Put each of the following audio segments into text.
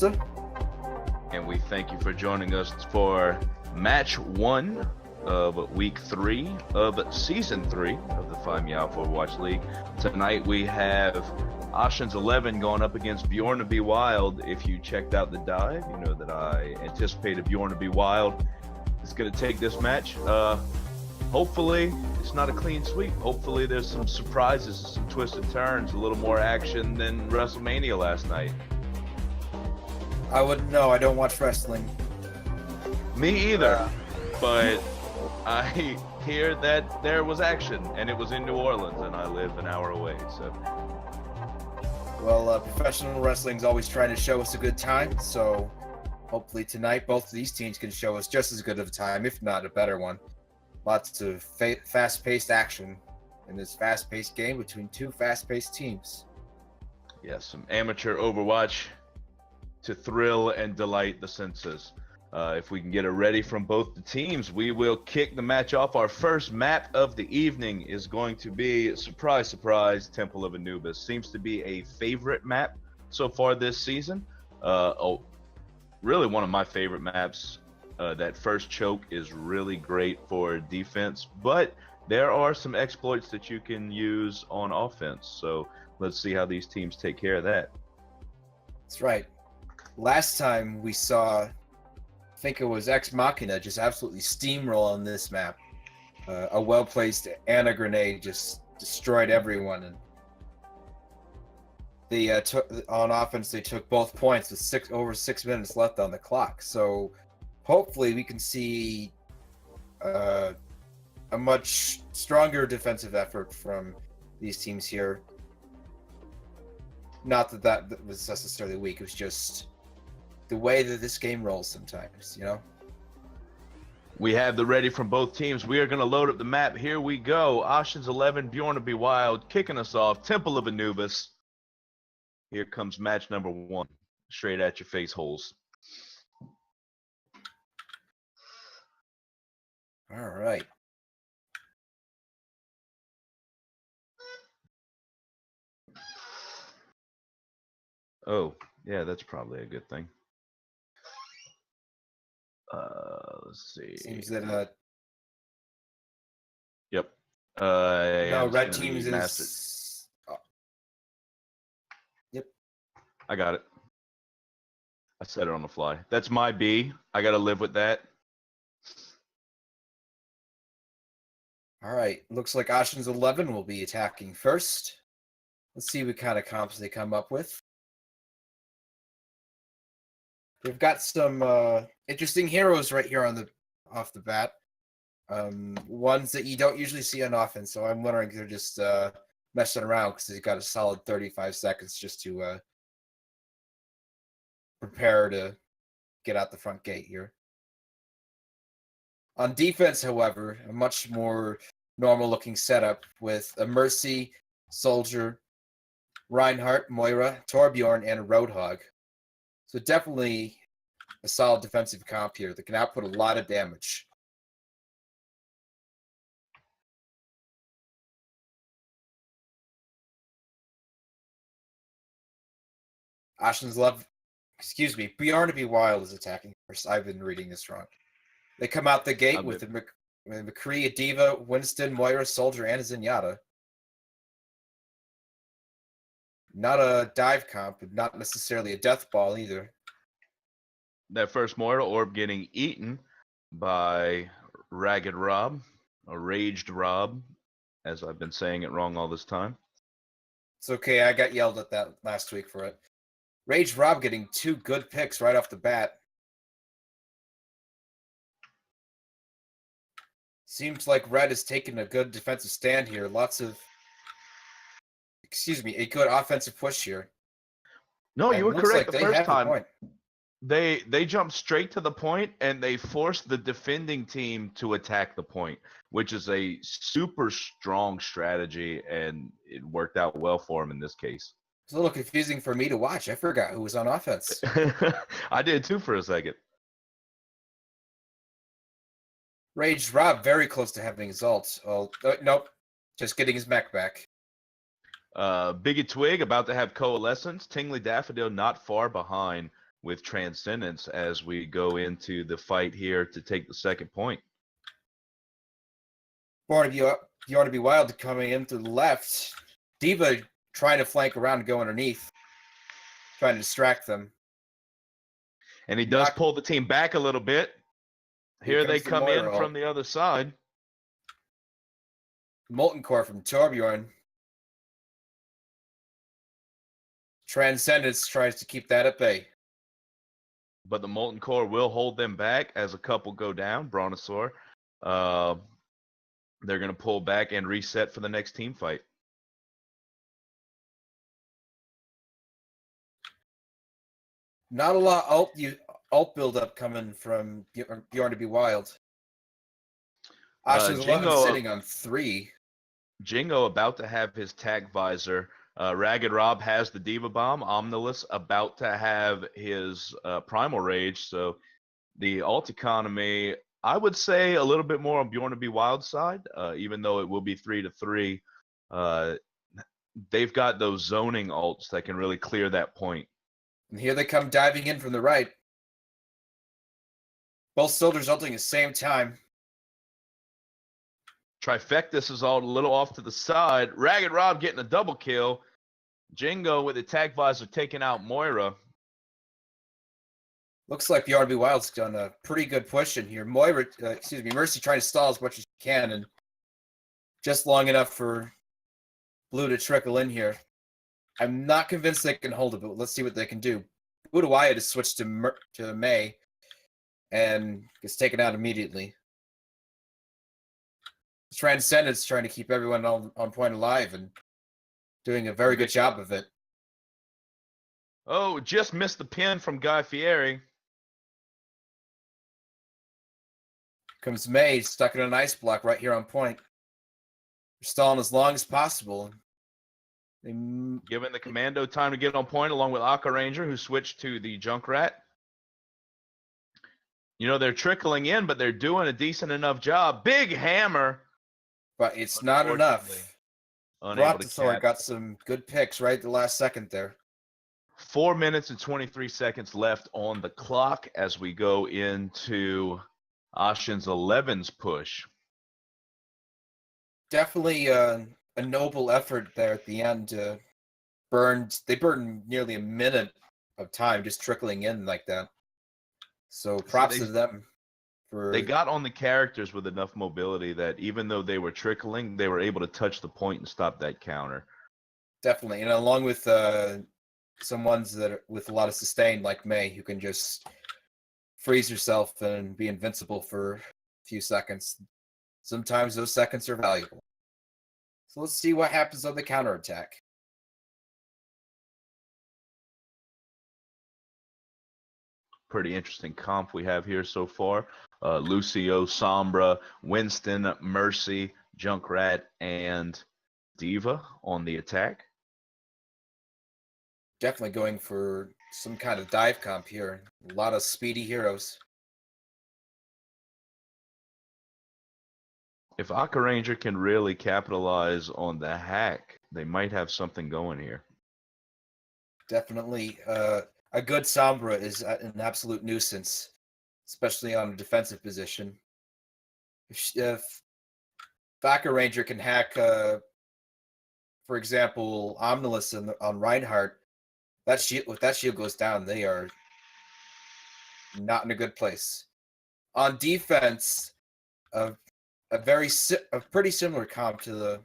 And we thank you for joining us for match 1 of week 3 of season 3 of the PMAOWL Overwatch League. Tonight we have Ossian's 11 going up against Bjorn to be Wild. If you checked out the dive, you know that I anticipated Bjorn to be Wild is going to take this match. Hopefully it's not a clean sweep. Hopefully there's some surprises, some twisted turns, a little more action than WrestleMania last night. I wouldn't know. I don't watch wrestling. Me either. But I hear that there was action, and it was in New Orleans, and I live an hour away. So, well, professional wrestling's always trying to show us a good time. So, hopefully tonight, both of these teams can show us just as good of a time, if not a better one. Lots of fast-paced action in this fast-paced game between two fast-paced teams. Yes, some amateur Overwatch to thrill and delight the senses. If we can get it ready from both the teams, we will kick the match off. Our first map of the evening is going to be, surprise, surprise, Temple of Anubis. Seems to be a favorite map so far this season. Really one of my favorite maps. That first choke is really great for defense, but there are some exploits that you can use on offense. So let's see how these teams take care of that. That's right. Last time we saw, I think it was Ex Machina just absolutely steamroll on this map. A well-placed Anna grenade just destroyed everyone, and they took on offense. They took both points with over 6 minutes left on the clock. So hopefully we can see a much stronger defensive effort from these teams here. Not that was necessarily weak. It was just the way that this game rolls sometimes, you know? We have the ready from both teams. We are going to load up the map. Here we go. Ossian's 11, Bjorn to be Wild, kicking us off. Temple of Anubis. Here comes match number 1. Straight at your face holes. All right. Oh, yeah, that's probably a good thing. Let's see. Seems that Yep. no, red teams is yep. I got it. I said it on the fly. That's my B. I got to live with that. All right. Looks like Ossian's 11 will be attacking first. Let's see what kind of comps they come up with. They've got some interesting heroes right here off the bat. Ones that you don't usually see on offense. So I'm wondering if they're just messing around because they've got a solid 35 seconds just to prepare to get out the front gate here. On defense, however, a much more normal-looking setup with a Mercy, Soldier, Reinhardt, Moira, Torbjorn, and a Roadhog. So definitely a solid defensive comp here that can output a lot of damage. Ossian's Bjorn to be Wild is attacking first. I've been reading this wrong. They come out the gate with McCree, a Diva, Winston, Moira, Soldier, and a Zenyatta. Not a dive comp, but not necessarily a death ball either. That first Moira orb getting eaten by Ragged Rob, or Raged Rob, as I've been saying it wrong all this time. It's okay, I got yelled at that last week for it. Raged Rob getting 2 good picks right off the bat. Seems like Red is taking a good defensive stand here. A good offensive push here. No, you were correct the first time. The They jumped straight to the point, and they forced the defending team to attack the point, which is a super strong strategy, and it worked out well for them in this case. It's a little confusing for me to watch. I forgot who was on offense. I did too for a second. Raged Rob very close to having his ult. Oh, nope. Just getting his mech back. Biggie Twig about to have Coalescence. Tingly Daffodil not far behind. with Transcendence as we go into the fight here to take the second point. Bjorn, you ought to be wild coming in through the left. D.Va trying to flank around and go underneath, trying to distract them. And he does pull the team back a little bit. Here they come in from the other side. Molten Core from Torbjorn. Transcendence tries to keep that at bay. But the Molten Core will hold them back as a couple go down. Brontosaur. They're going to pull back and reset for the next team fight. Not a lot alt build up coming from Bjorn to be wild. Ossian's 11 sitting on 3. Jingo about to have his tag visor. Ragged Rob has the D.Va Bomb. Omnilus about to have his Primal Rage. So the alt economy, I would say a little bit more on Bjorn to be wild side, even though it will be 3-3. They've got those zoning alts that can really clear that point. And here they come diving in from the right. Both soldiers ulting at the same time. Trifectus is all a little off to the side. Ragged Rob getting a double kill. Jingo with the tag visor taking out Moira. Looks like the RB Wild's done a pretty good push in here. Mercy trying to stall as much as she can, and just long enough for Blue to trickle in here. I'm not convinced they can hold it, but let's see what they can do. Udawaya just switched to May and gets taken out immediately. Transcendence trying to keep everyone on point alive and doing a very good job of it. Oh, just missed the pin from Guy Fieri. Comes May, stuck in an ice block right here on point. They're stalling as long as possible. Giving the Commando time to get on point along with Aqua Ranger, who switched to the Junkrat. You know, they're trickling in, but they're doing a decent enough job. Big hammer. But it's not enough. Brontosaur got some good picks right at the last second there. 4 minutes and 23 seconds left on the clock as we go into Ossian's 11's push. Definitely a noble effort there at the end. They burned nearly a minute of time just trickling in like that. So props to them. They got on the characters with enough mobility that even though they were trickling, they were able to touch the point and stop that counter. Definitely. And along with some ones that are with a lot of sustain like May, who can just freeze yourself and be invincible for a few seconds. Sometimes those seconds are valuable. So let's see what happens on the counterattack. Pretty interesting comp we have here so far. Lucio, Sombra, Winston, Mercy, Junkrat, and D.Va on the attack. Definitely going for some kind of dive comp here. A lot of speedy heroes. If Aqua Ranger can really capitalize on the hack, they might have something going here. Definitely. A good Sombra is an absolute nuisance, especially on a defensive position. If Aqua Ranger can hack, for example, Omnilus on Reinhardt, if that shield goes down, they are not in a good place. On defense, a pretty similar comp to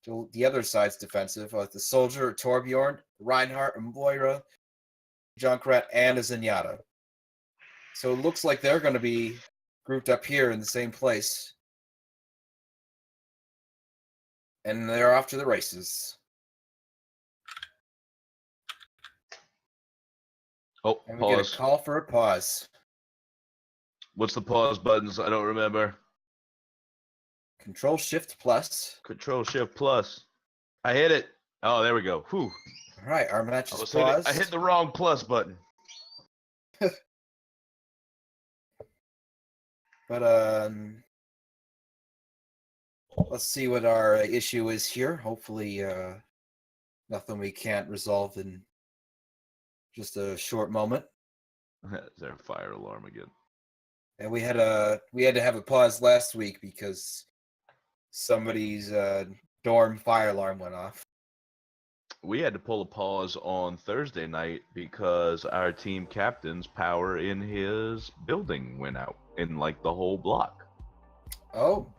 the other side's defensive, like the Soldier, Torbjorn, Reinhardt, and Moira, Junkrat, and a Zenyatta. So it looks like they're going to be grouped up here in the same place. And they're off to the races. Oh, and we get a call for a pause. What's the pause buttons? I don't remember. Control Shift Plus. Control Shift Plus. I hit it. Oh, there we go. Whew. All right, our match is paused. I hit the wrong plus button. But let's see what our issue is here. Hopefully, nothing we can't resolve in just a short moment. Is there a fire alarm again? And we had to have a pause last week because somebody's dorm fire alarm went off. We had to pull a pause on Thursday night because our team captain's power in his building went out in like the whole block. Oh,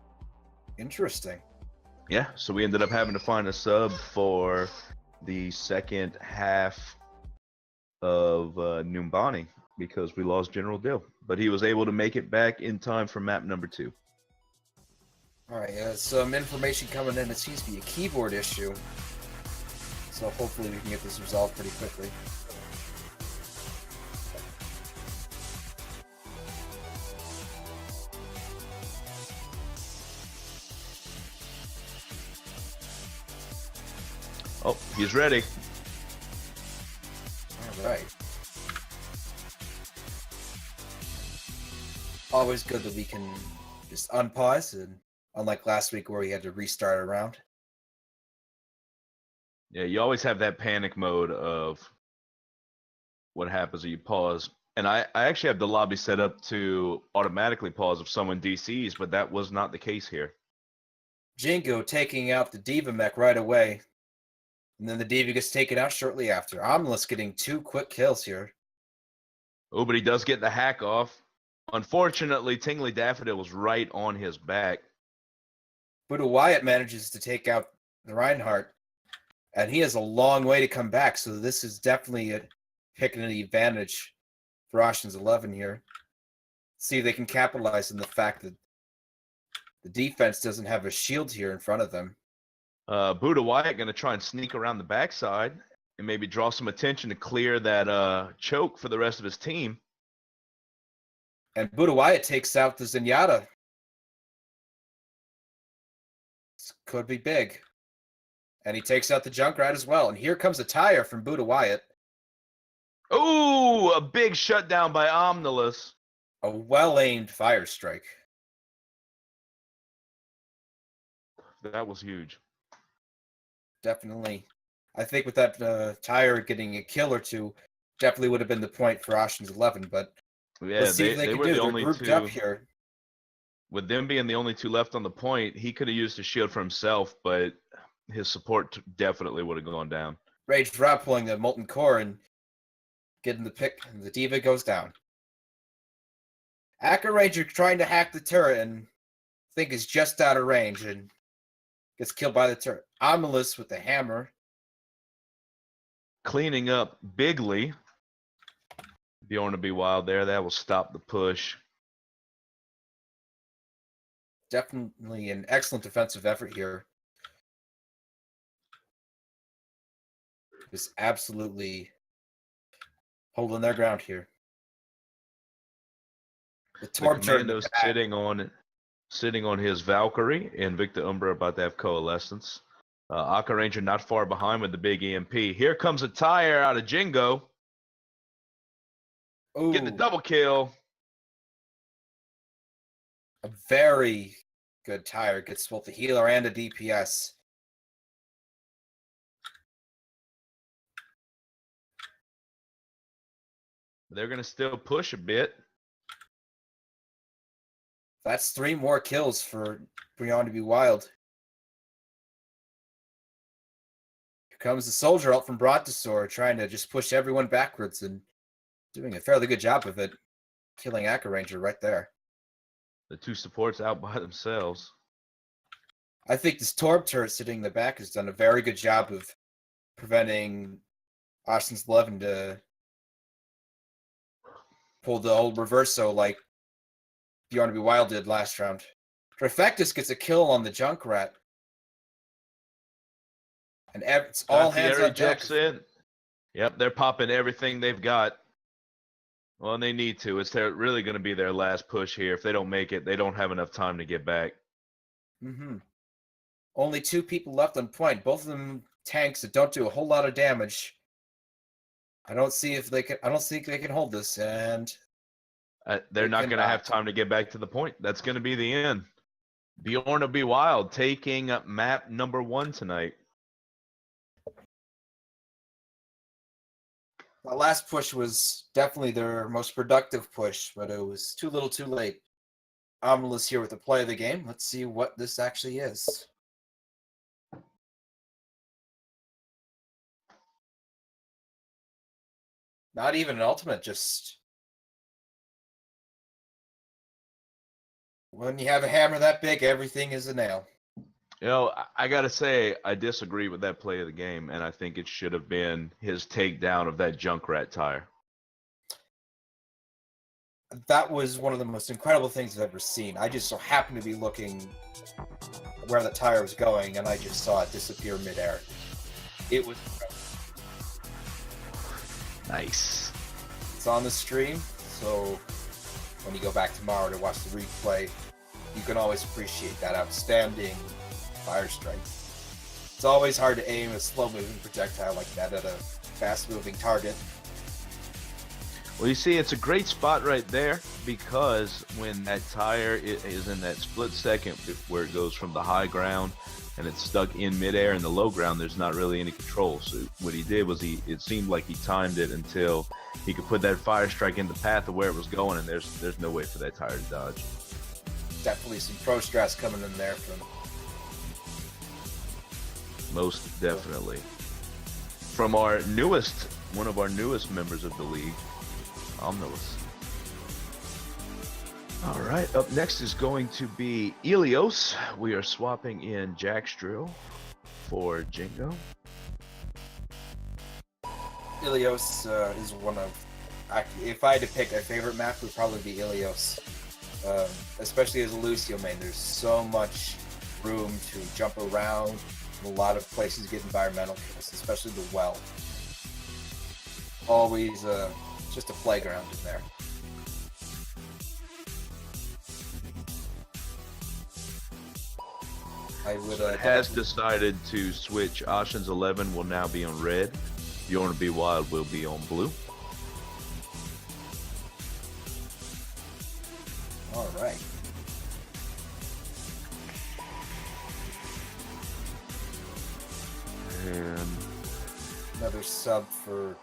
interesting. Yeah, so we ended up having to find a sub for the second half of Numbani because we lost General Dill. But he was able to make it back in time for map number 2. All right, some information coming in. It seems to be a keyboard issue. So hopefully we can get this resolved pretty quickly. Oh, he's ready. All right. Always good that we can just unpause, and unlike last week where we had to restart a round. Yeah, you always have that panic mode of what happens when you pause. And I actually have the lobby set up to automatically pause if someone DCs, but that was not the case here. Jingo taking out the Diva mech right away. And then the Diva gets taken out shortly after. Omnilus getting 2 quick kills here. Oh, but he does get the hack off. Unfortunately, Tingly Daffodil was right on his back. Buddha Wyatt manages to take out the Reinhardt. And he has a long way to come back, so this is definitely picking an advantage for Ossian's 11 here. See if they can capitalize on the fact that the defense doesn't have a shield here in front of them. Buddha Wyatt going to try and sneak around the backside and maybe draw some attention to clear that choke for the rest of his team. And Buddha Wyatt takes out the Zenyatta. This could be big. And he takes out the Junkrat as well. And here comes a tire from Buddha Wyatt. Ooh, a big shutdown by Omnilus. A well-aimed fire strike. That was huge. Definitely. I think with that tire getting a kill or two, definitely would have been the point for Ossian's 11. But Yeah, let's see if they can were do. the They're only grouped two. up here. With them being the only 2 left on the point, he could have used a shield for himself, but his support definitely would have gone down. Rage Rob pulling the Molten Core and getting the pick, and the Diva goes down. Hacker Ranger trying to hack the turret and I think is just out of range and gets killed by the turret. Omnilus with the hammer. Cleaning up bigly. Bjorn to be wild there. That will stop the push. Definitely an excellent defensive effort here. Just absolutely holding their ground here. The Commando's sitting on his Valkyrie, and Victor Umbra about to have coalescence. Aka Ranger not far behind with the big EMP. Here comes a tire out of Jingo. Ooh, Get the double kill. a very good tire. Gets both the healer and a DPS. They're going to still push a bit. That's 3 more kills for Bjorn to be wild. Here comes the soldier out from Brontosaur trying to just push everyone backwards and doing a fairly good job of it. Killing Aka Ranger right there. The 2 supports out by themselves. I think this Torb turret sitting in the back has done a very good job of preventing Ossian's 11 to pull the old reverso like Bjorn to be wild did last round. Trifectus gets a kill on the Junkrat. And it's all hands on deck. Jumps in. Yep, they're popping everything they've got. Well, and they need to. It's really going to be their last push here. If they don't make it, they don't have enough time to get back. Mm-hmm. Only 2 people left on point. Both of them tanks that don't do a whole lot of damage. I don't think they can hold this, and they're not going to have time to get back to the point. That's going to be the end. Bjorn will be wild, taking map number 1 tonight. The last push was definitely their most productive push, but it was too little too late. Omnilus here with the play of the game. Let's see what this actually is. Not even an ultimate, just when you have a hammer that big, everything is a nail. You know, I gotta say, I disagree with that play of the game, and I think it should have been his takedown of that Junkrat tire. That was one of the most incredible things I've ever seen. I just so happened to be looking where the tire was going, and I just saw it disappear midair. It was incredible. Nice. It's on the stream, so when you go back tomorrow to watch the replay, you can always appreciate that outstanding fire strike. It's always hard to aim a slow-moving projectile like that at a fast-moving target. Well, you see, it's a great spot right there because when that tire is in that split second where it goes from the high ground and it's stuck in midair in the low ground, there's not really any control. So what he did was it seemed like he timed it until he could put that fire strike in the path of where it was going, and there's no way for that tire to dodge. Definitely some pro strats coming in there from. Most definitely. From one of our newest members of the league, Omnilus. All right, up next is going to be Ilios. We are swapping in Jackstrill for Jingo. Ilios is one of. If I had to pick a favorite map, it would probably be Ilios. Especially as a Lucio main, there's so much room to jump around. A lot of places get environmental kills, especially the well. Always just a playground in there. I would. Has decided to switch. Ossian's 11 will now be on red. Bjorn Be Wild will be on blue. All right. And Another sub for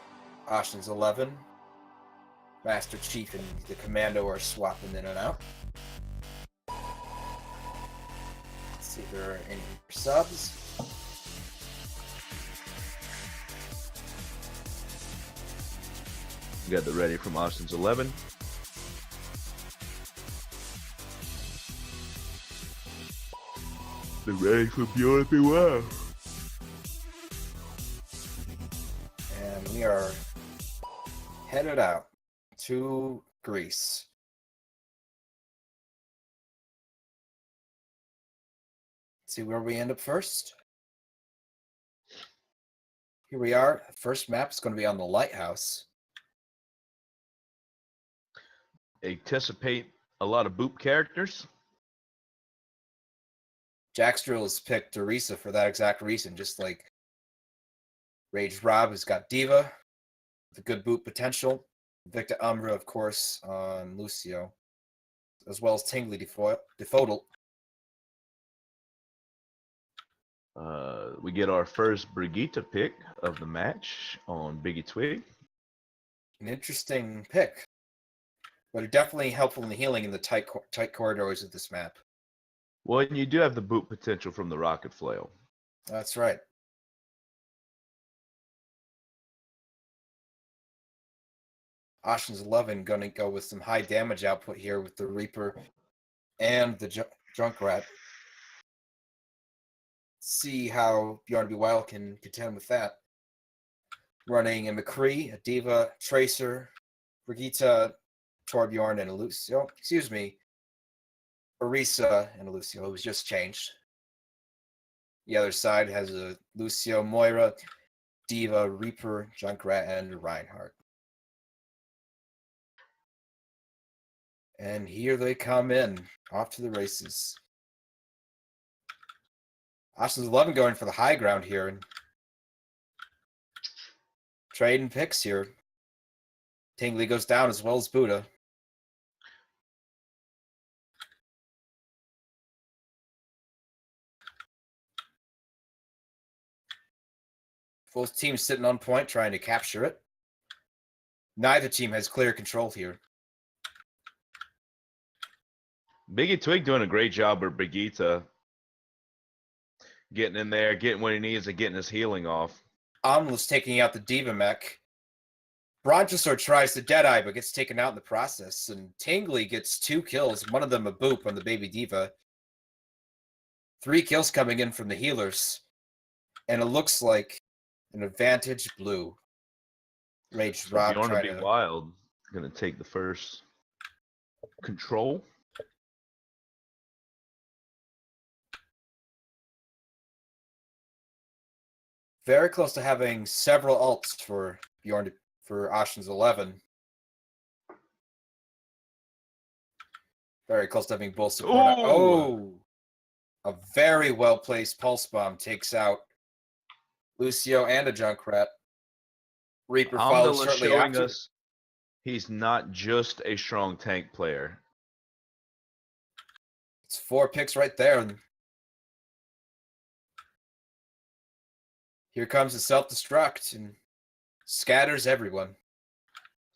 Ossian's 11. Master Chief and the Commando are swapping in and out. Let's see if there are any subs. we got the ready from Ossian's 11. The ready for Bjorn Be Wild. And we are headed out to Greece. Let's see where we end up first. Here we are. First map is going to be on the Lighthouse. Anticipate a lot of boop characters. Jackstrill has picked Orisa for that exact reason, just like Rage Rob has got Diva, the good boot potential. Victor Umbra, of course, on Lucio, as well as Tingly Defodal. We get our first Brigitte pick of the match on Biggie Twig. An interesting pick, but definitely helpful in the healing in the tight corridors of this map. Well, and you do have the boot potential from the Rocket Flail. That's right. Ossian's 11 going to go with some high damage output here with the Reaper and the Junkrat. See how Bjorn Be Wild can contend with that. Running a McCree, a Diva, Tracer, Brigitte, Torbjorn, and a Lucio. Excuse me. Orisa and a Lucio, who was just changed. The other side has a Lucio, Moira, Diva, Reaper, Junkrat, and Reinhardt. And here they come in, off to the races. Ossian's 11 going for the high ground here. And trading picks here. Tingly goes down as well as Buddha. Both teams sitting on point trying to capture it. Neither team has clear control here. Biggie Twig doing a great job with Brigitte. Getting in there, getting what he needs, and getting his healing off. Omnilus taking out the Diva mech. Brontosaur tries the Deadeye, but gets taken out in the process. And Tingly gets 2 kills, one of them a boop on the baby Diva. 3 kills coming in from the healers. And it looks like an advantage blue. Rage So Rob Bjorn to trying be to... wild. Gonna take the first control. Very close to having several ults for Bjorn for Ossian's 11. Very close to having both support. Ooh. Oh! A very well-placed Pulse Bomb takes out Lucio and a Junkrat. Reaper follows Omnilus shortly showing after. us he's not just a strong tank player. It's 4 picks right there. And here comes the self-destruct and scatters everyone.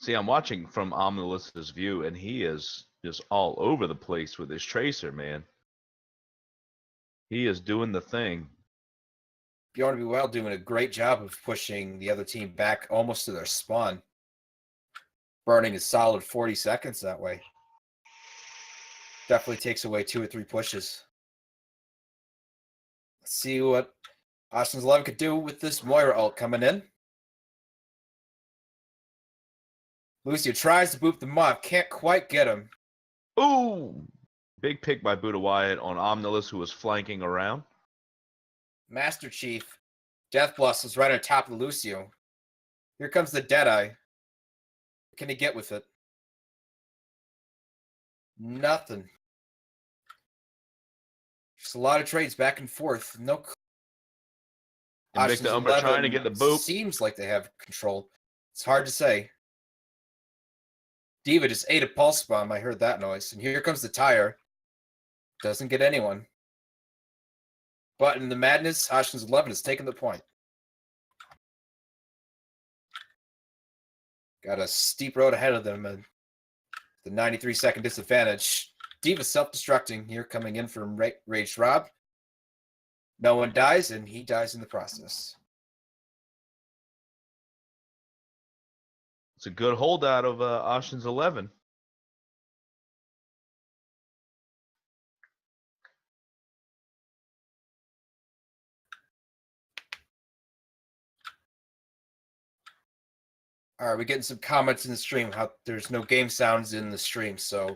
See, I'm watching from Omnilus's view, and he is just all over the place with his tracer, man. He is doing the thing. Bjorn to be well doing a great job of pushing the other team back almost to their spawn. Burning a solid 40 seconds that way. Definitely takes away 2 or 3 pushes. Let's see what Ossian's 11 could do with this Moira ult coming in. Lucio tries to boop the mob, can't quite get him. Ooh! Big pick by Buddha Wyatt on Omnilus, who was flanking around. Master Chief. Death Blossom is right on top of Lucio. Here comes the Deadeye. What can he get with it? Nothing. Just a lot of trades back and forth. No. Invicta Umbra trying to get the boop. Seems like they have control. It's hard to say. Diva just ate a pulse bomb. I heard that noise. And here comes the tire. Doesn't get anyone. But in the madness, Ossian's 11 has taken the point. Got a steep road ahead of them. And the 93-second disadvantage. Diva self-destructing here, coming in from Rage Rob. No one dies, and he dies in the process. It's a good holdout of Ossian's 11. All right, we're getting some comments in the stream how there's no game sounds in the stream, so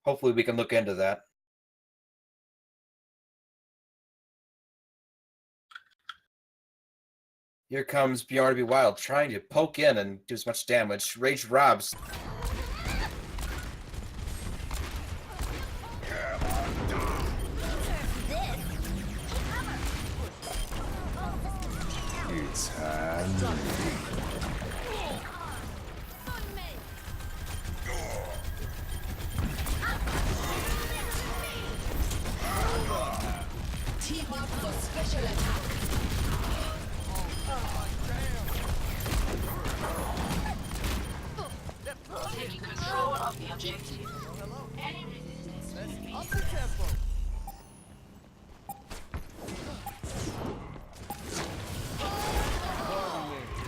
hopefully we can look into that. Here comes Bjorn to be wild, trying to poke in and do as much damage. Rage Robs. It's handy. Team up for special attack. Taking control of the objective. Any resistance will be Up the tempo.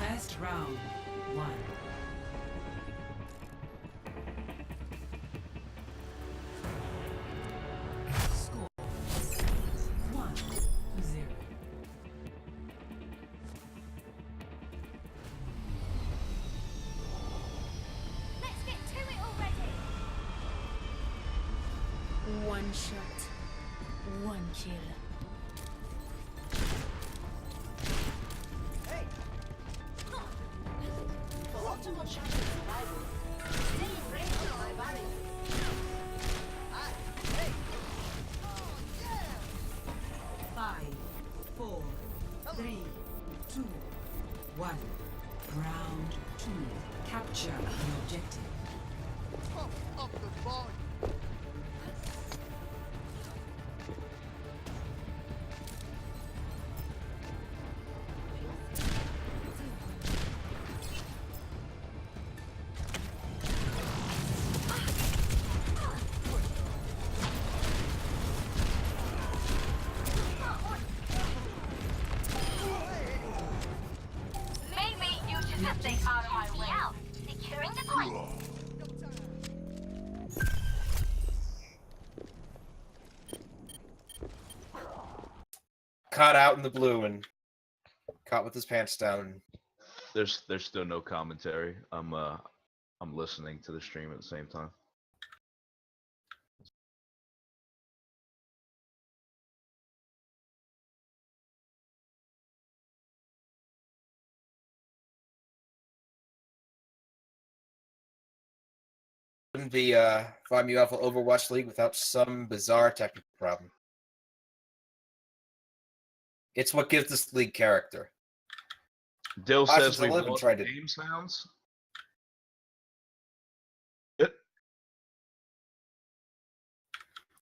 Best round 1. Score 1-0. Let's get to it already. One shot, one kill. for optimal chance of survival. Stay in range of my barrier. Five, four, three, two, one. Round 2. Capture the objective. Pump up the volume. Stay out of my way. Out. Securing the point. Caught out in the blue and caught with his pants down. There's still no commentary. I'm listening to the stream at the same time. Wouldn't be PMAOWL Overwatch League without some bizarre technical problem. It's what gives this league character. Dill says Ossian's we 11 lost tried to- game sounds.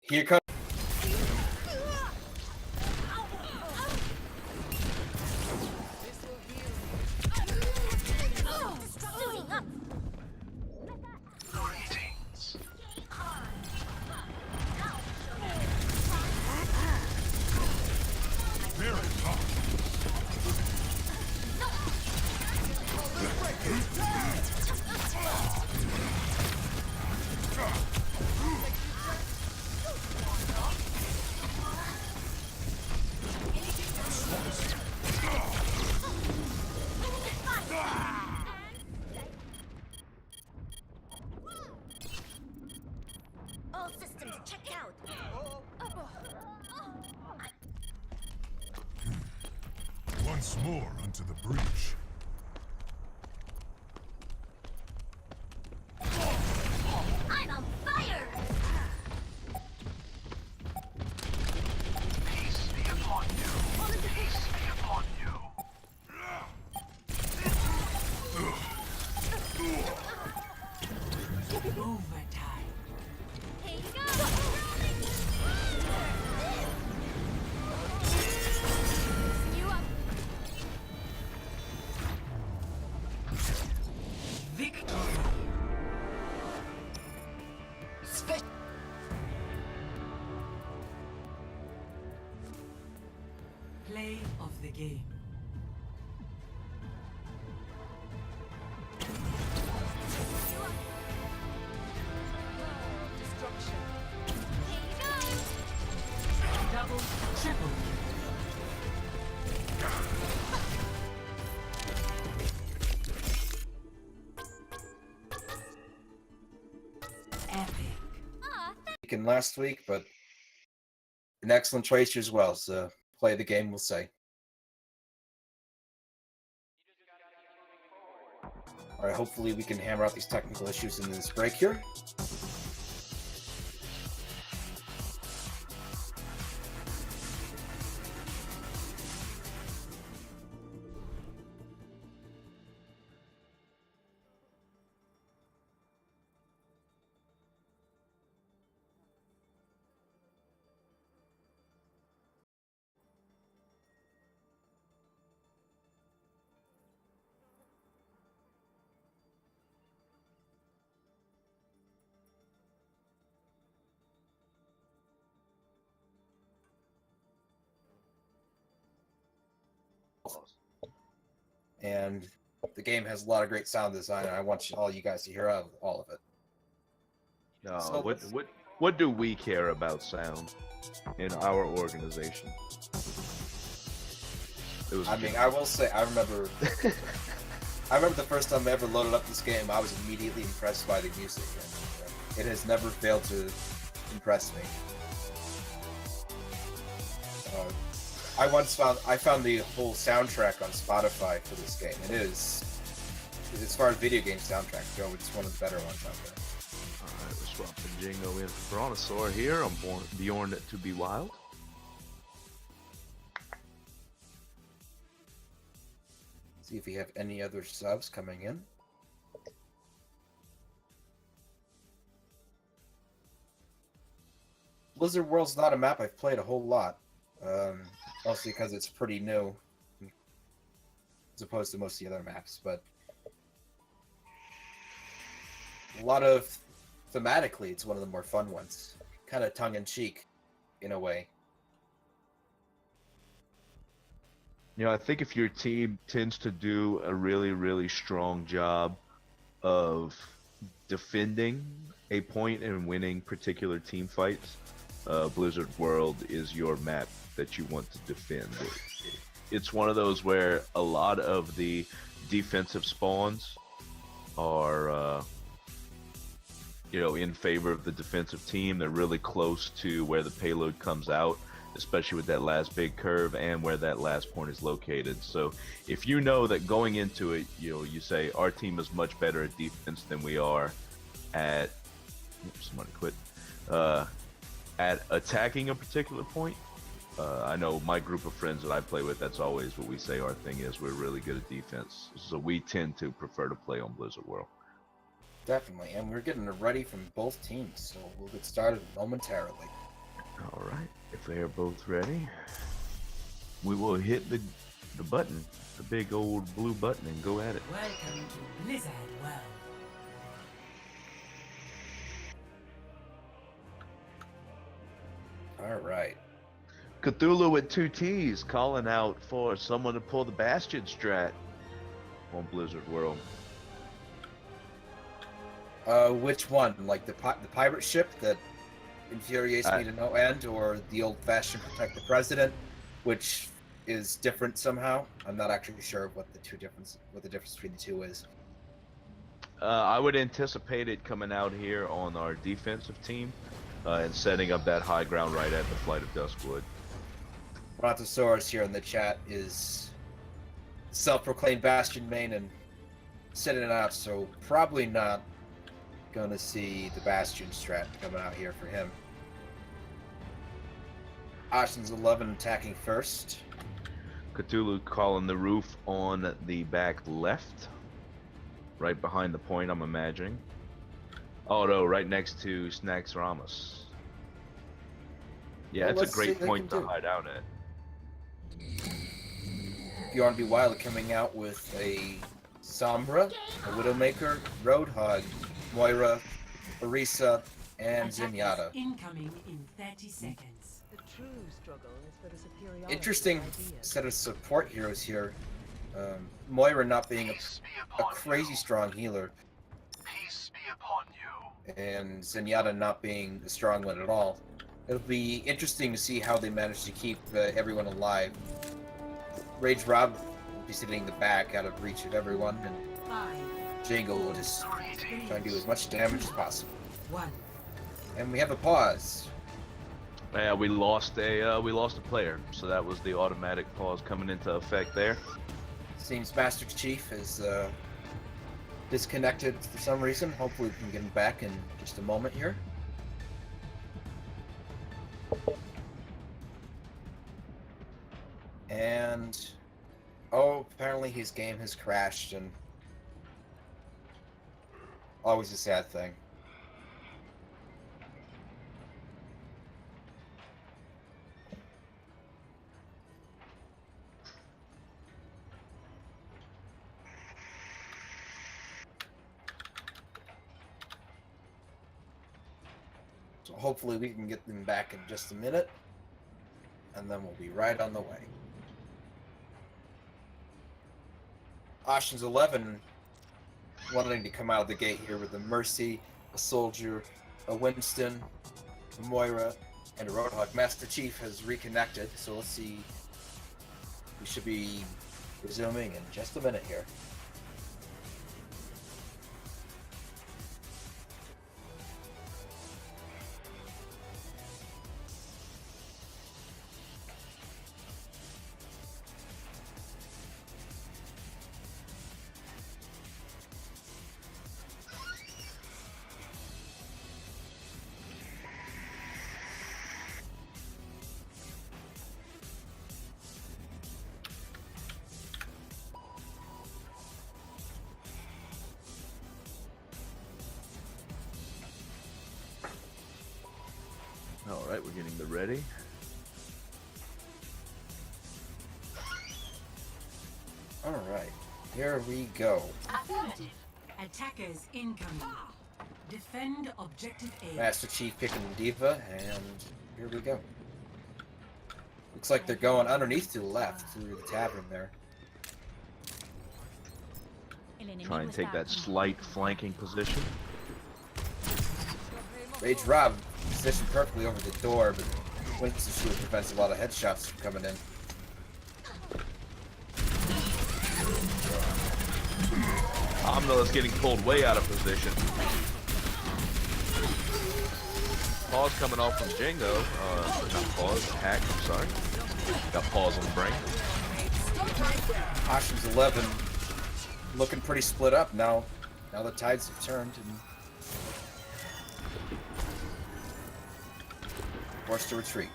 Here comes. Suiting up. All systems checked out. Once more unto the breach. I'm on fire! Peace be upon you. Peace be upon you. Overtime. Here you go! You up. Victory. Play of the game. Destruction. Here you go! Double, triple. Epic. In last week, but an excellent choice as well. So play the game, we'll say. All right, hopefully we can hammer out these technical issues in this break here. And the game has a lot of great sound design, and I want all you guys to hear all of it. No, So- what do we care about sound in our organization? It was I mean, I will say, I remember the first time I ever loaded up this game, I was immediately impressed by the music, and it has never failed to impress me. I found the whole soundtrack on Spotify for this game. It is, as far as video game soundtracks go, it's one of the better ones out there. Alright, we're swapping Jingo in for Brontosaur here. I'm Bjorn to be wild. See if we have any other subs coming in. Blizzard World's not a map I've played a whole lot. Mostly because it's pretty new, as opposed to most of the other maps, but a lot of thematically, it's one of the more fun ones. Kind of tongue-in-cheek, in a way. You know, I think if your team tends to do a really, really strong job of defending a point and winning particular team fights, Blizzard World is your map that you want to defend. It's one of those where a lot of the defensive spawns are, you know, in favor of the defensive team. They're really close to where the payload comes out, especially with that last big curve and where that last point is located. So if you know that going into it, you know, you say our team is much better at defense than we are at, oops, somebody quit, at attacking a particular point. I know my group of friends that I play with, that's always what we say our thing is. We're really good at defense. So we tend to prefer to play on Blizzard World. Definitely, and we're getting ready from both teams, so we'll get started momentarily. All right, if they are both ready, we will hit the button, the big old blue button, and go at it. Welcome to Blizzard World. All right. Cthulhu with 2 T's calling out for someone to pull the Bastion strat on Blizzard World. Which one? Like the pirate ship that infuriates me to no end, or the old-fashioned protect the president, which is different somehow? I'm not actually sure what the difference between the two is. I would anticipate it coming out here on our defensive team and setting up that high ground right at the Flight of Duskwood. Brontosaurus here in the chat is self-proclaimed Bastion main and setting it out, so probably not gonna see the Bastion strat coming out here for him. Ossian's 11 attacking first. Cthulhu calling the roof on the back left, right behind the point, I'm imagining. Oh no, right next to Snacks Ramos. Yeah, Well, it's a great point to do. hide out at. Bjorn Wilder coming out with a Sombra, a Widowmaker, Roadhog, Moira, Orisa, and Attackers Zenyatta. incoming in 30 seconds. The true struggle is for the superiority Interesting of ideas. set of support heroes here. Moira not being Peace be a upon crazy you. strong healer, Peace be upon you. and Zenyatta not being a strong one at all. It'll be interesting to see how they manage to keep everyone alive. Rage Rob will be sitting in the back out of reach of everyone, and 5, Jangle will just try and do as much damage as possible. 1. And we have a pause. Yeah, we lost a player, so that was the automatic pause coming into effect there. Seems Master Chief is disconnected for some reason. Hopefully we can get him back in just a moment here. And oh, apparently his game has crashed, and always a sad thing. So hopefully we can get them back in just a minute, and then we'll be right on the way. Ossian's 11 wanting to come out of the gate here with a Mercy, a Soldier, a Winston, a Moira, and a Roadhog. Master Chief has reconnected, so let's see. We should be resuming in just a minute here. All right, we're getting the ready. All right, here we go. Affirmative. Attackers incoming. Defend objective A. Master Chief picking Diva, and here we go. Looks like they're going underneath to the left, through the tavern there. Try and take that slight flanking position. Rage Rob positioned perfectly over the door, but Winston Shield prevents a lot of headshots from coming in. Omnil is getting pulled way out of position. Pause coming off from Jingo. Not pause, hack, I'm sorry. Got pause on the brain. Ossian's 11 looking pretty split up now. Now the tides have turned and forced to retreat.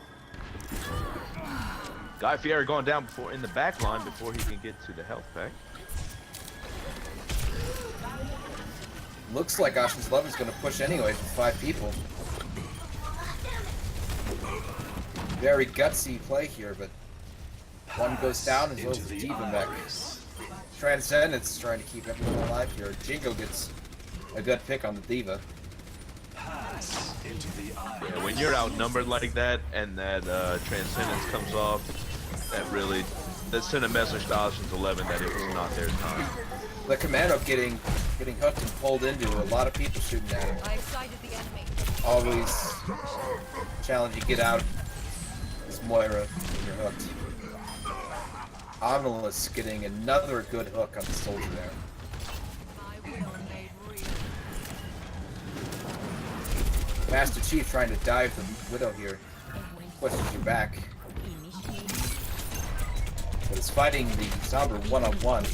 Guy Fieri going down before in the back line before he can get to the health pack. Looks like Ossian's 11 is going to push anyway for 5 people. Very gutsy play here, but one goes down as well as the D.Va mech. Transcendence is trying to keep everyone alive here. Jingo gets a good pick on the D.Va. Yeah, when you're outnumbered like that and that Transcendence comes off, that sent a message to Ossian's 11 that it was not their time. The Commando getting hooked and pulled into a lot of people shooting at him. I sighted the enemy. Always challenge you get out. This Moira when you're hooked. Omnilus getting another good hook on the soldier there. My will made real. Master Chief trying to dive the Widow here. Pushes you back. But is fighting the Sombra one-on-one.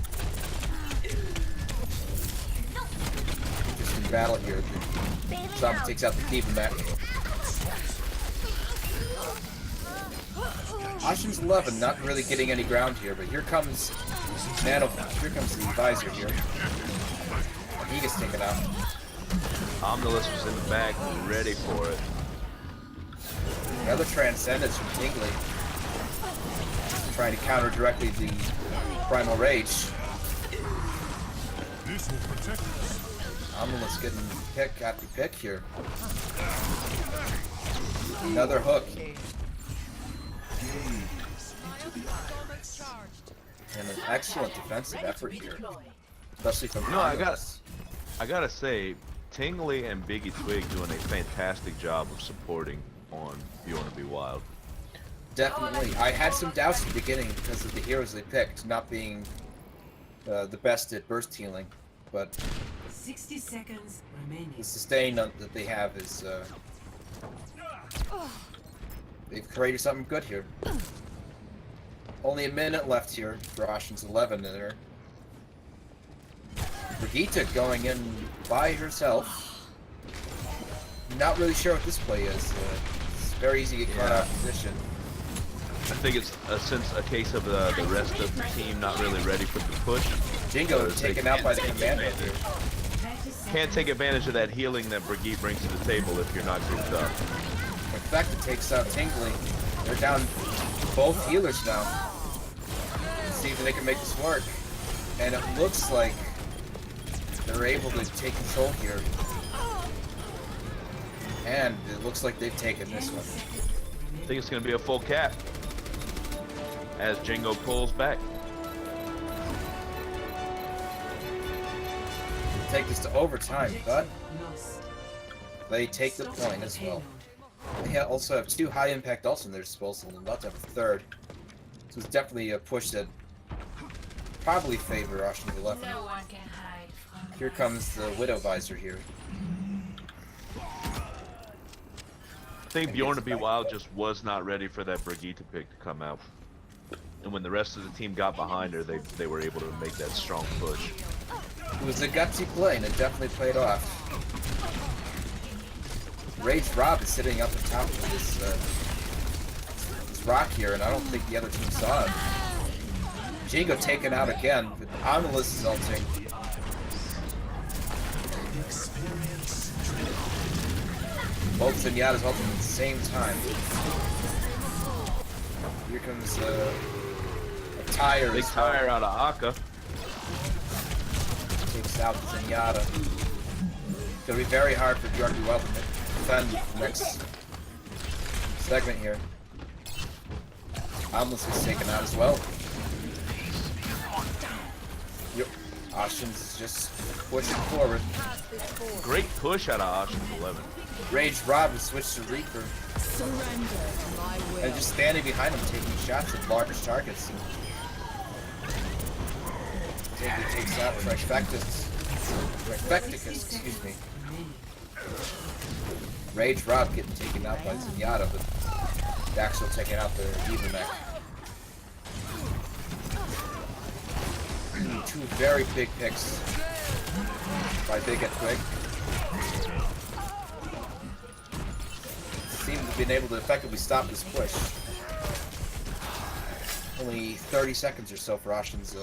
Just in battle here. Sombra takes out the D.Va mech. Ossian's 11 not really getting any ground here, but here comes the advisor here. He gets taken out. Omnilus was in the back, ready for it. Another Transcendence from Tingley. Trying to counter directly the Primal Rage. This will protect us. Omnilus getting pick after pick here. Another hook. And an excellent defensive effort here. Especially from No, I Omnilus. gotta say, Tingley and Biggie Twig doing a fantastic job of supporting on Bjorn to Be Wild. Definitely. I had some doubts at the beginning because of the heroes they picked not being the best at burst healing, but 60 seconds remaining. the sustain that they have is they've created something good here. Only a minute left here for Ossian's 11 there. Brigitte going in by herself. Not really sure what this play is. It's very easy to get caught out of position. I think it's a case of the rest of the team not really ready for the push. Jingo taken out by the Commando here. Can't take advantage of that healing that Brigitte brings to the table if you're not grouped up. In fact, it takes out Tingley. They're down both healers now. Let's see if they can make this work. And it looks like they're able to take control here. And it looks like they've taken this one. I think it's going to be a full cap as Jingo pulls back. Take this to overtime, but Lost. they take the point as well. They also have 2 high impact ults in their disposal and about to have a 3rd. So it's definitely a push that probably favor Ossian's 11. No one can hide from Here comes the Widow Visor here. I think Bjorn to Be Wild just was not ready for that Brigitte pick to come out. And when the rest of the team got behind her, they were able to make that strong push. It was a gutsy play, and it definitely played off. Rage Rob is sitting up the top of this rock here, and I don't think the other team saw it. Jingo taken out again, but Omnilus is ulting. Both Zenyatta's ulting at the same time. Here comes a tire. Big tire out of Akka. Takes out Zenyatta. It's gonna be very hard for Bjorn to be well to defend the next segment here. Ominous is taken out as well. Yep. Ossian's is just pushing forward. Great push out of Ossian 11. Rage Rob has switched to Reaper Surrender to my will. and just standing behind him taking shots at large targets. Tiggy takes out Trifecticus, excuse me. Rage Rob getting taken out by Zenyatta, but Daxel taking out the D.Va mech. Two very big picks by Big and Quick. Seem to have been able to effectively stop this push. Only 30 seconds or so for Ossian's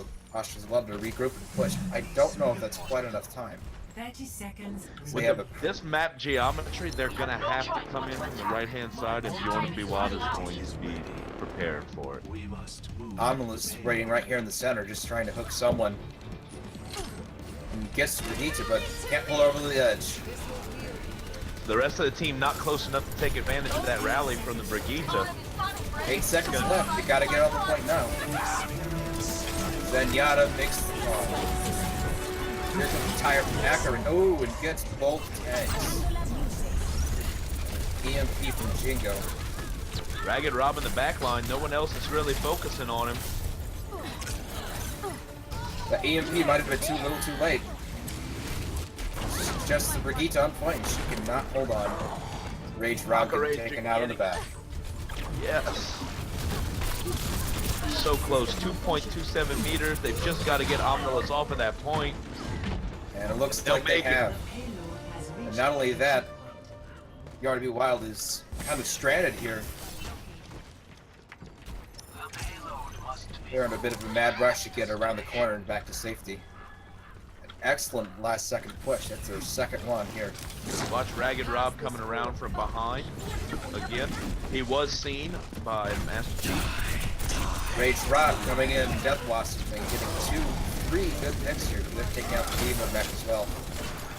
11 to regroup and push. I don't know if that's quite enough time. 30 seconds. They have a This map geometry, they're gonna have to come in from the right-hand side if Bjorn and PMAOWL is going to be prepared for it. We must move. Anomalous waiting right here in the center, just trying to hook someone. And gets to Brigitte, but can't pull over the edge. The rest of the team not close enough to take advantage of that rally from the Brigitte. 8 seconds left. You gotta get on the point now. Zenyatta makes the call. Here's a tire from Akron. Oh, and gets both tanks. EMP from Jingo. Ragged Rob in the back line, no one else is really focusing on him. The EMP might have been too little too late. Just the Brigitte on point. She cannot hold on. Rage Rob getting taken out in the back. Yes. So close, 2.27 meters. They've just got to get Omnilus off of that point. And it looks They'll like they make it. have. Payload has And reached. not only that, PMAOWL is kind of stranded here. The payload must be. They're in a bit of a mad rush to get around the corner and back to safety. An excellent last second push. That's their second one here. Watch Ragged Rob coming around from behind. Again, he was seen by Master Chief. Rage Rob coming in, Death Wasp and getting 3 good picks here. They're taking out the D.Va mech as well.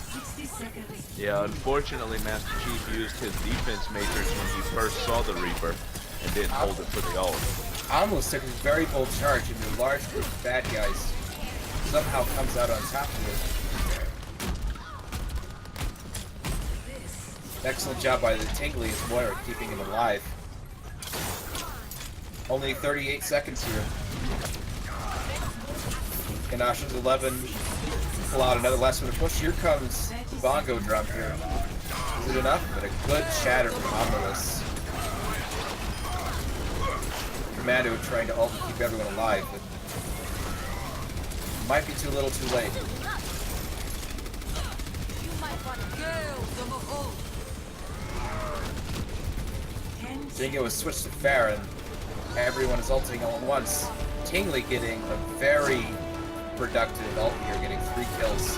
60 seconds. Yeah, unfortunately, Master Chief used his defense matrix when he first saw the Reaper and didn't hold it for the ult. Almost took a very bold charge into a large group of bad guys. Somehow comes out on top of it. Excellent job by the Tingliest Moira keeping him alive. Only 38 seconds here. And Ossian's 11 pull out another last minute push. Here comes the bongo drum here. Is it enough? But a good shatter from Omnilus. Commando trying to ult and keep everyone alive, but might be too little too late. Jingo was switched to Farron. Everyone is ulting all at once. Tingly getting a very productive ult here, getting 3 kills.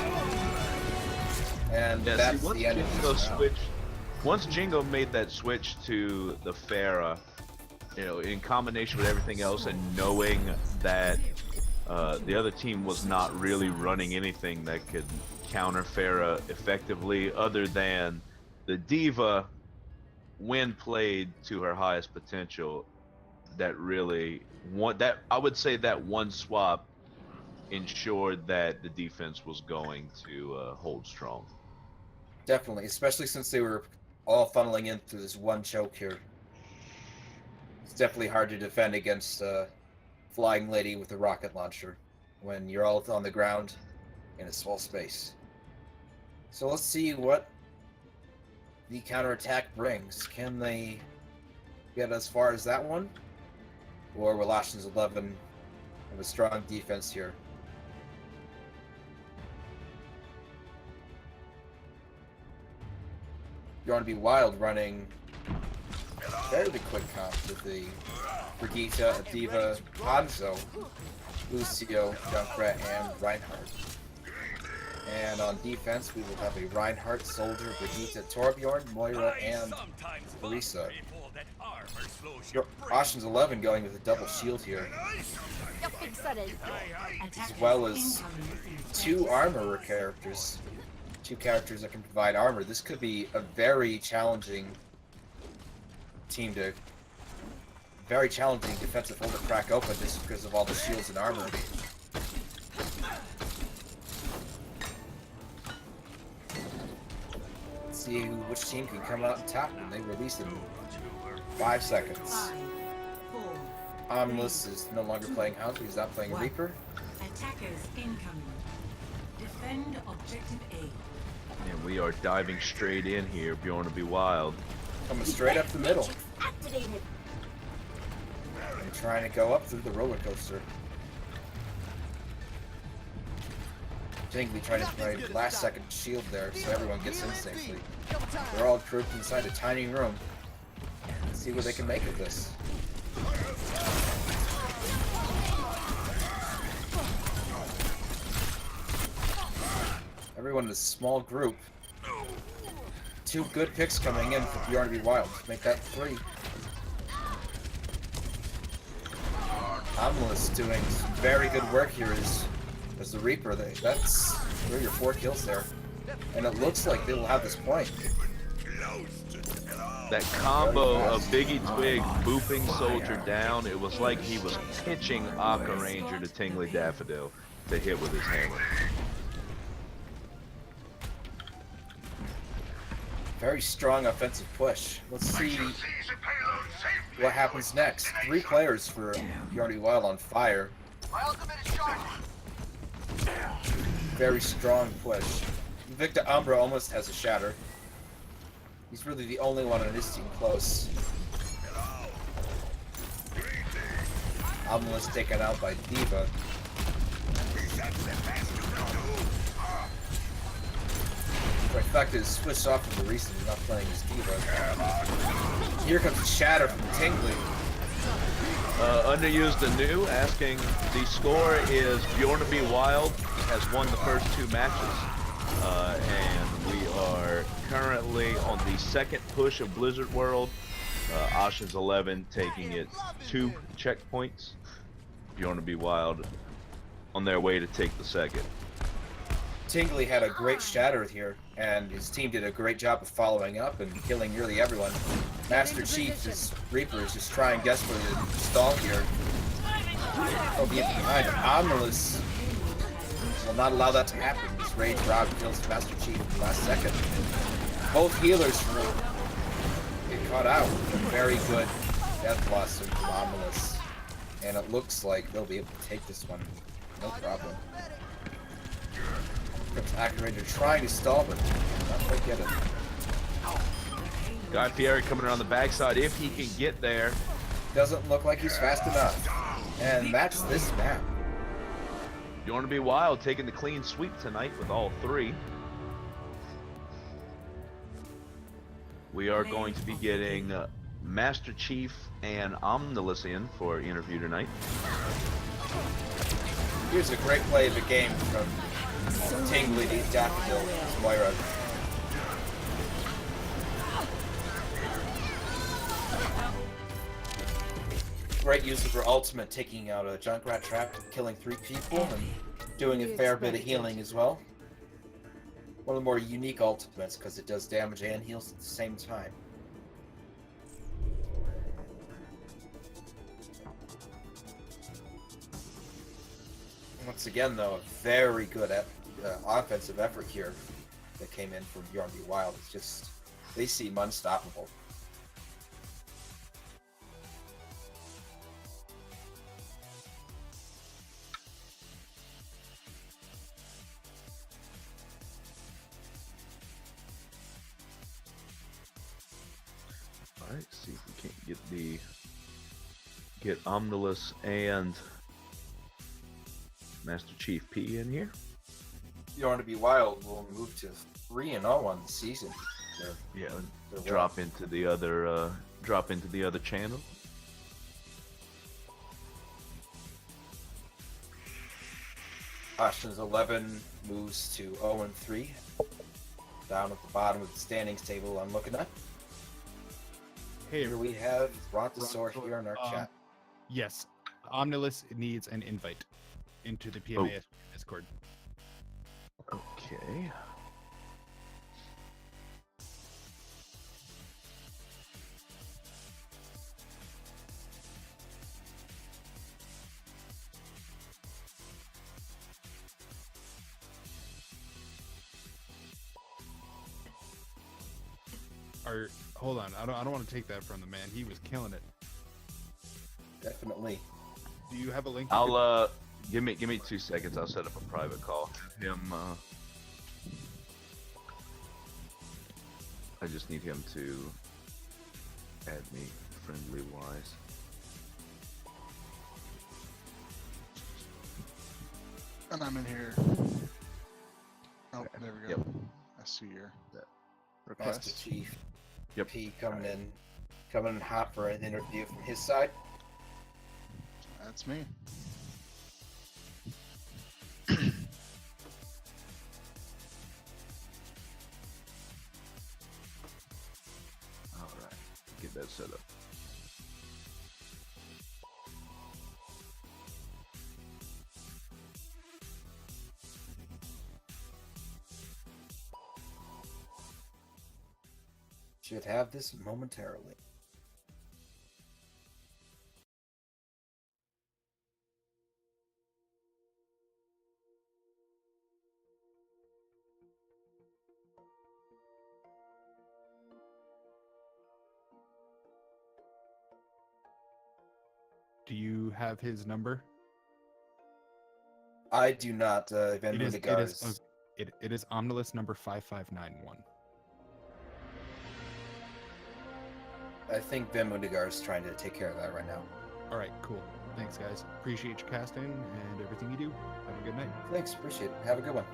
And Yeah, that's see, once the end of Jingo this round. switched, once Jingo made that switch to the Pharah, you know, in combination with everything else, and knowing that the other team was not really running anything that could counter Pharah effectively, other than the D.Va, when played to her highest potential, that really I would say that one swap ensured that the defense was going to hold strong. Definitely, especially since they were all funneling in through this one choke here. It's definitely hard to defend against Flying Lady with a rocket launcher when you're all on the ground in a small space. So let's see what the counterattack brings. Can they get as far as that one? Or will Ossian's 11 have a strong defense here? Bjorn to be wild running fairly quick comp with the Brigitte, D.Va, Hanzo, Lucio, Junkrat, and Reinhardt. And on defense, we will have a Reinhardt, Soldier, Brigitte, Torbjorn, Moira, and Larissa. Ossian's 11 going with a double shield here, as well as 2 armorer characters. 2 characters that can provide armor. This could be a very challenging team to very challenging defensive hole to crack open just because of all the shields and armor. Let's see which team can come out on top when they release in 5 seconds. 5, 4, Omnilus is no longer playing House, he's not playing Reaper. attackers incoming. Defend objective A. And we are diving straight in here. Bjorn to be wild. Coming straight up the middle Activated. and trying to go up through the roller coaster. Tingly trying to play last second shield there so everyone gets in safely. They're all grouped inside a tiny room. Let's see what they can make of this. Everyone in a small group. 2 good picks coming in for Bjorn to be wild. Make that 3. Omnilus doing some very good work here as the Reaper. That's 3 or 4 kills there. And it looks like they will have this point. That combo of Biggie Twig booping Soldier down, it was like he was pitching Aqua Ranger to Tingly Daffodil to hit with his hammer. Very strong offensive push. Let's see what happens next. 3 players for Bjorn Wild on fire. My ultimate is charged. Very strong push. Victor Umbra almost has a shatter. He's really the only one on his team close. Omnilus taken out by Diva. Trifecta is switched off from the recent, not playing as Diva. Here comes the shatter from Tingly. Underused anew, asking the score is Bjorn to be wild has won the first 2 matches. And we are currently on the second push of Blizzard World. Ossian's 11 taking it 2 checkpoints. Bjorn to be wild on their way to take the second. Tingly had a great shatter here, and his team did a great job of following up and killing nearly everyone. Master Chief, his Reaper, is just trying desperately to stall here. He'll be behind. Omnilus will not allow that to happen. This Rage Rob kills Master Chief in the last second. Both healers will get caught out with a very good death loss from Omnilus. And it looks like they'll be able to take this one. No problem. Aqua Ranger trying to stall, but not quite get it. Guy Fieri coming around the backside if he can get there. Doesn't look like he's fast enough. And that's this map. Bjorn to be wild taking the clean sweep tonight with all 3. We are going to be getting Master Chief and Omnilus in for interview tonight. Here's a great play of the game from Tingly to Daffodil as Moira. Great use of her ultimate, taking out a Junkrat trap, killing 3 people, and doing a fair bit of healing as well. One of the more unique ultimates because it does damage and heals at the same time. Once again, though, a very good offensive effort here that came in from Bjorn B. Wild. It's just, they seem unstoppable. Alright, see if we can't get Omnilus and Master Chief P in here. Bjorn B. Wild will move to 3-0 on the season. Yeah, drop into the other channel. Ossian's 11 moves to 0-3. Down at the bottom of the standings table I'm looking at. Hey, Here we have Brontosaur here in our chat. yes, Omnilus needs an invite into the PMAOWL Discord. Okay. Hold on. I don't want to take that from the man. He was killing it. Definitely. Do you have a link? You I'll give me 2 seconds. I'll set up a private call. Have him. I just need him to add me friendly wise. And I'm in here. Oh, Okay. there we go. Yep. I see your Master request. Chief Yep. P coming in hot for an interview from his side. That's me. All right. Get that set up. Should have this momentarily. Do you have his number? I do not. Van It is Mundegaard's- it is Omnilus number 5591. I think Van Mundegaard is trying to take care of that right now. All right, cool. Thanks, guys. Appreciate your casting and everything you do. Have a good night. Thanks, appreciate it. Have a good one.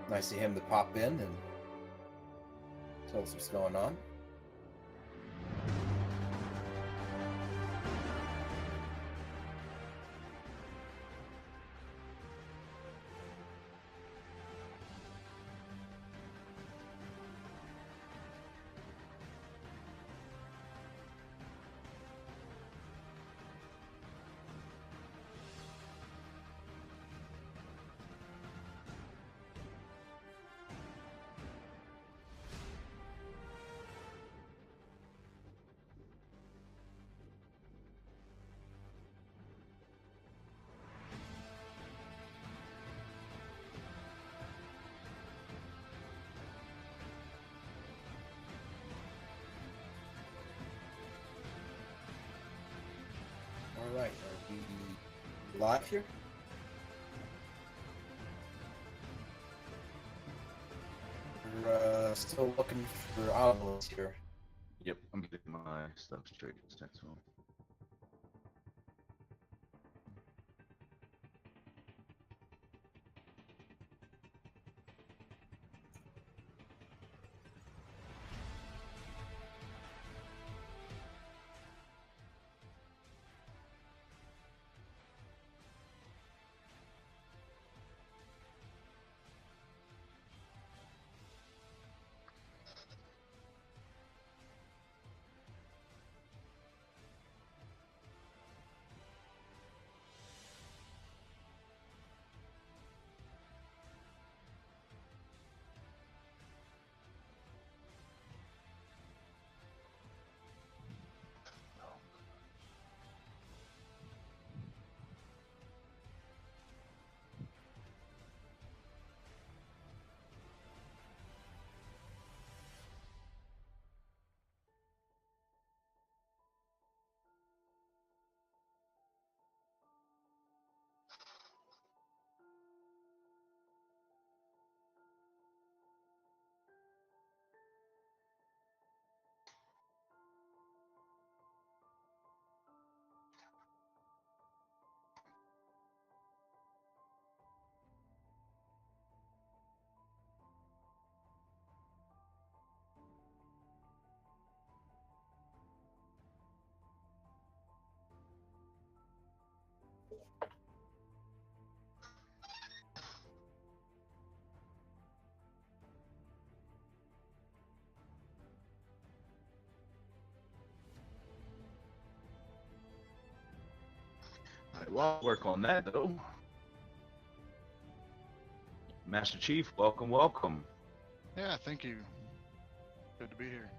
Nice of him to pop in and tell us what's going on. All right, are we live here? We're still looking for outlets here. Yep. I'm getting my stuff straight. Next one. All right, well, I'll work on that though. Master Chief, welcome, welcome. Yeah, thank you. Good to be here.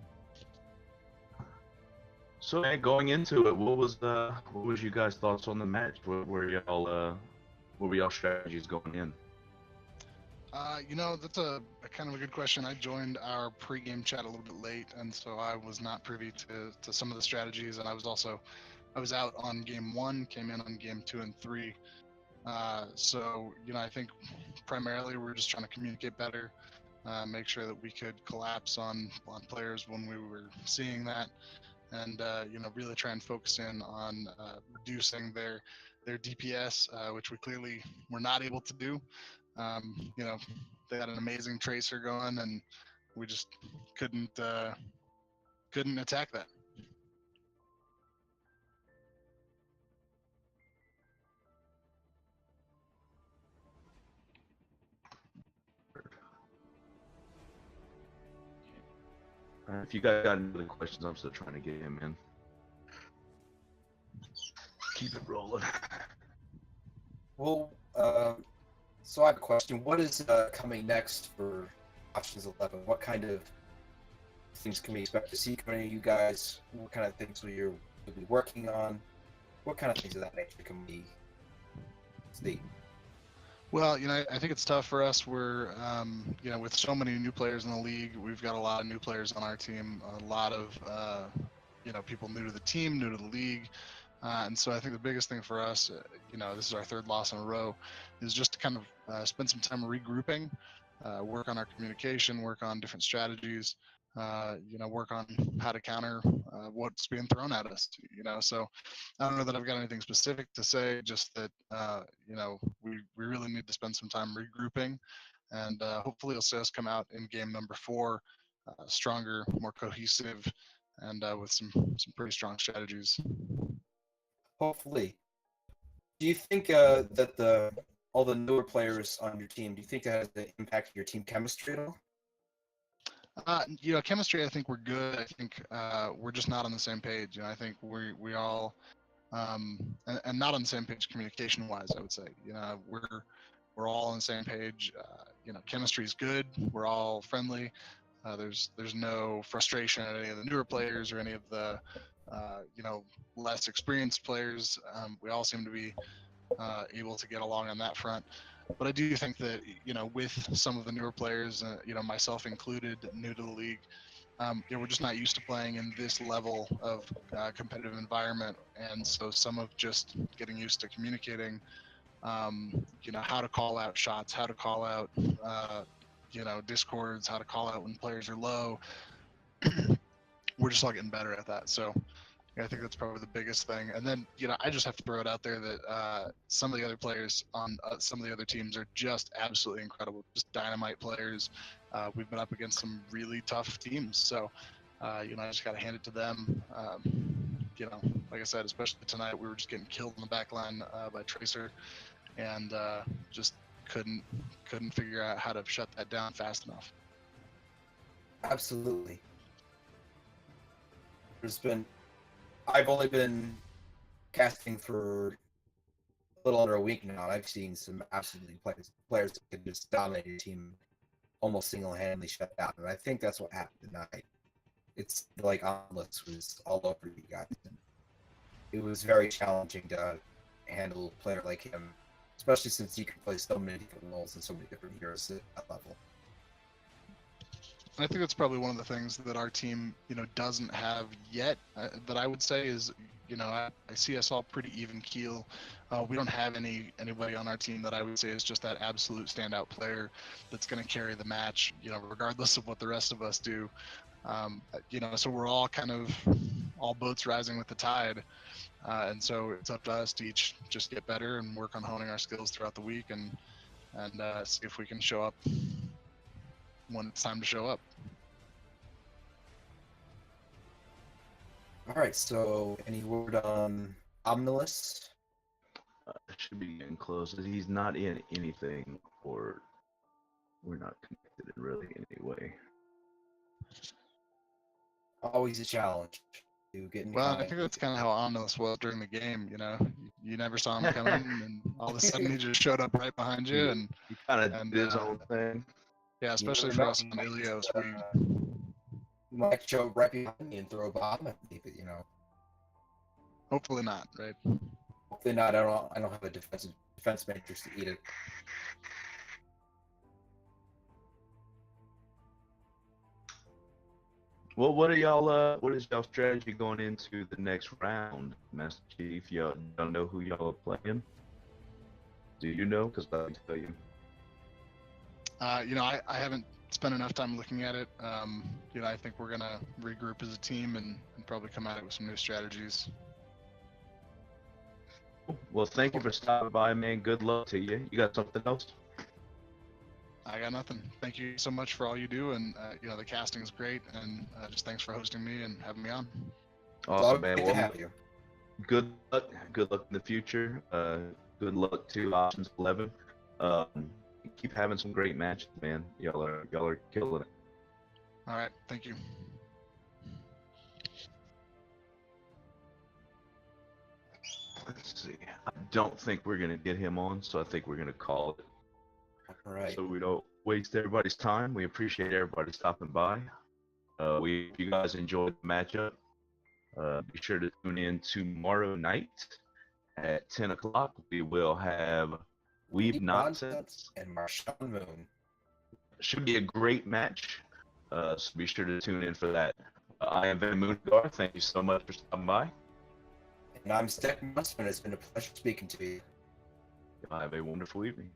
So, man, going into it, what was you guys' thoughts on the match? What were y'all strategies going in? That's a kind of a good question. I joined our pregame chat a little bit late, and so I was not privy to some of the strategies. And I was out on game 1, came in on game 2 and 3. So I think primarily we're just trying to communicate better, make sure that we could collapse on players when we were seeing that, and really try and focus in on reducing their DPS, which we clearly were not able to do. They had an amazing tracer going, and we just couldn't attack that. If you guys got any other questions, I'm still trying to get him in. Keep it rolling. Well, so I have a question. What is coming next for Options 11? What kind of things can we expect to see coming to you guys? What kind of things will you be working on? What kind of things of that nature can we see? Well, I think it's tough for us. We're, with so many new players in the league, we've got a lot of new players on our team, a lot of, people new to the team, new to the league. And so I think the biggest thing for us, this is our 3rd loss in a row, is just to kind of spend some time regrouping, work on our communication, work on different strategies, work on how to counter what's being thrown at us. So I don't know that I've got anything specific to say, just that, we really need to spend some time regrouping, and hopefully you'll see us come out in game number 4 stronger, more cohesive, and with some pretty strong strategies. Hopefully. Do you think that all the newer players on your team, do you think that has impacted your team chemistry at all? Chemistry, I think we're good. I think we're just not on the same page. I think we all, and not on the same page communication-wise, I would say. We're all on the same page. Chemistry is good. We're all friendly. There's no frustration at any of the newer players or any of the less experienced players. We all seem to be able to get along on that front. But I do think that with some of the newer players, myself included, new to the league, we're just not used to playing in this level of competitive environment, and so some of just getting used to communicating, how to call out shots, how to call out discords, how to call out when players are low. We're just all getting better at that. So I think that's probably the biggest thing. And then, I just have to throw it out there that some of the other players on some of the other teams are just absolutely incredible, just dynamite players. We've been up against some really tough teams. So, I just got to hand it to them. Like I said, especially tonight, we were just getting killed in the back line by Tracer, and just couldn't figure out how to shut that down fast enough. Absolutely. I've only been casting for a little under a week now. I've seen some absolutely players that can just dominate your team, almost single-handedly shut down. And I think that's what happened tonight. It's like Omnilus was all over you guys. And it was very challenging to handle a player like him, especially since he can play so many different roles and so many different heroes at that level. I think that's probably one of the things that our team, doesn't have yet. That I would say is, I see us all pretty even keel. We don't have anybody on our team that I would say is just that absolute standout player that's going to carry the match, regardless of what the rest of us do. So we're all kind of all boats rising with the tide, and so it's up to us to each just get better and work on honing our skills throughout the week, and see if we can show up when it's time to show up. All right, so any word on Omnilus? Should be getting close. He's not in anything, or we're not connected in really any way. Always a challenge to get into Well, I contact. think that's kind of how Omnilus was during the game. You never saw him coming, and all of a sudden he just showed up right behind you, and He kind of did his own thing. Yeah, especially for us on Ilios, You might show up right behind me and throw a bomb at me, but hopefully not, right? Hopefully not. I don't have a defense matrix to eat it. Well, what are y'all? What is y'all strategy going into the next round, Master Chief? Y'all don't know who y'all are playing? Do you know? Because I can tell you. I haven't spent enough time looking at it. I think we're gonna regroup as a team and probably come at it with some new strategies. Well, thank you for stopping by, man. Good luck to you. You got something else? I got nothing. Thank you so much for all you do, and the casting is great, and just thanks for hosting me and having me on. Awesome, man. Great to Well, have you. good luck. Good luck in the future. Good luck to Options 11. Keep having some great matches, man. Y'all are killing it. All right, thank you. Let's see. I don't think we're gonna get him on, so I think we're gonna call it. All right. So we don't waste everybody's time. We appreciate everybody stopping by. If you guys enjoyed the matchup, be sure to tune in tomorrow night at 10 o'clock. We will have Weave Nonsense. And Marshawn Moon. Should be a great match. So be sure to tune in for that. I am Van Moongar. Thank you so much for stopping by. And I'm Stephen Musman. It's been a pleasure speaking to you. Have a wonderful evening.